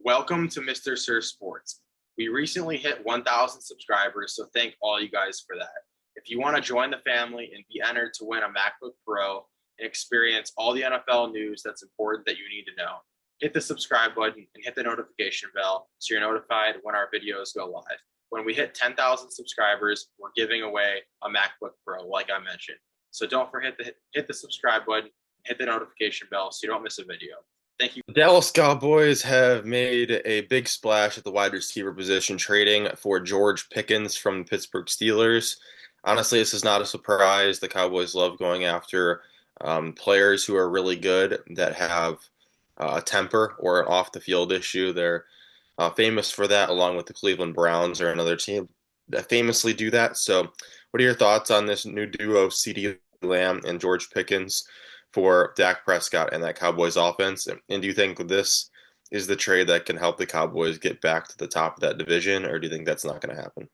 Welcome to Mr. Sir Sports. We recently hit 1,000 subscribers, so thank all you guys for that. If you want to join the family and be entered to win a MacBook Pro and experience all the NFL news that's important that you need to know, hit the subscribe button and hit the notification bell so you're notified when our videos go live. When we hit 10,000 subscribers, we're giving away a MacBook Pro, like I mentioned. So don't forget to hit the subscribe button, hit the notification bell so you don't miss a video. Thank you. The Dallas Cowboys have made a big splash at the wide receiver position, trading for George Pickens from the Pittsburgh Steelers. Honestly, this is not a surprise. The Cowboys love going after players who are really good that have a temper or an off-the-field issue. They're famous for that, along with the Cleveland Browns or another team that famously do that. So, what are your thoughts on this new duo, CeeDee Lamb and George Pickens, for Dak Prescott and that Cowboys offense? And do you think this is the trade that can help the Cowboys get back to the top of that division, or do you think that's not going to happen?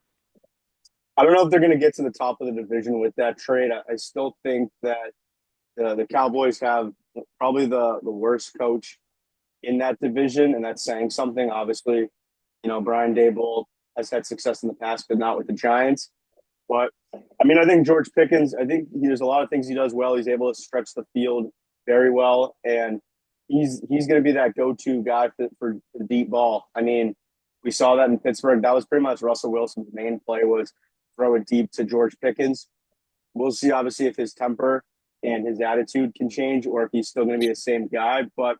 I don't know if they're going to get to the top of the division with that trade. I still think that the Cowboys have probably the worst coach in that division, and that's saying something. Obviously, Brian Daboll has had success in the past, but not with the Giants. But I think George Pickens, I think there's a lot of things he does well. He's able to stretch the field very well, and he's going to be that go-to guy for the deep ball. We saw that in Pittsburgh. That was pretty much Russell Wilson's main play, was throw it deep to George Pickens. We'll see, obviously, if his temper and his attitude can change or if he's still going to be the same guy. But,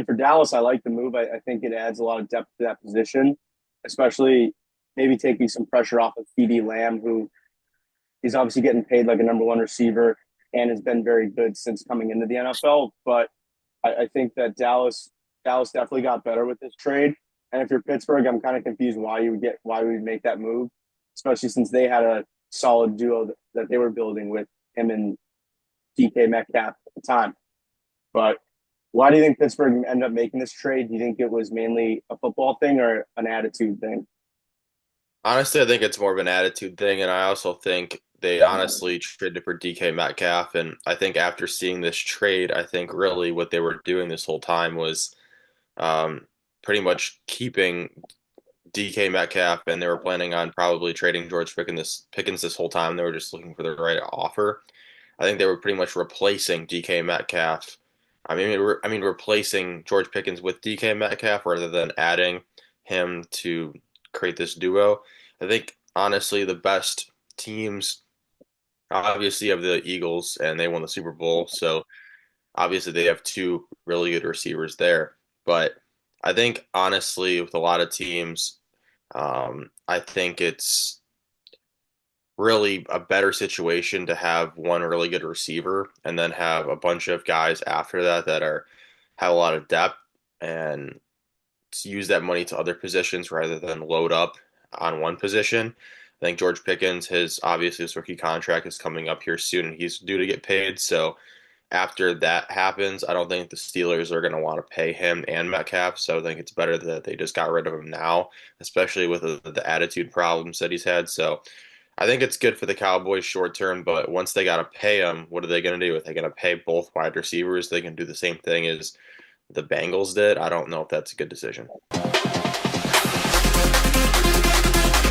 for Dallas, I like the move. I think it adds a lot of depth to that position, especially maybe taking some pressure off of CeeDee Lamb, who is obviously getting paid like a number one receiver and has been very good since coming into the NFL. But I think that Dallas definitely got better with this trade. And if you're Pittsburgh, I'm kind of confused why we would make that move, especially since they had a solid duo that they were building with him and DK Metcalf at the time. But why do you think Pittsburgh ended up making this trade? Do you think it was mainly a football thing or an attitude thing? Honestly, I think it's more of an attitude thing, and I also think they honestly traded for DK Metcalf. And I think after seeing this trade, I think really what they were doing this whole time was pretty much keeping DK Metcalf, and they were planning on probably trading George Pickens this whole time. They were just looking for the right offer. I think they were pretty much replacing DK Metcalf. Replacing George Pickens with DK Metcalf rather than adding him to create this duo. I think honestly the best teams obviously have the Eagles, and they won the Super Bowl, so obviously they have two really good receivers there. But I think honestly with a lot of teams, I think it's really a better situation to have one really good receiver and then have a bunch of guys after that have a lot of depth, and to use that money to other positions rather than load up on one position. I think George Pickens, his rookie contract is coming up here soon, and he's due to get paid. So after that happens, I don't think the Steelers are going to want to pay him and Metcalf. So I think it's better that they just got rid of him now, especially with the attitude problems that he's had. So I think it's good for the Cowboys short term, but once they got to pay him, what are they going to do? Are they going to pay both wide receivers? They can do the same thing as the Bengals did. I don't know if that's a good decision.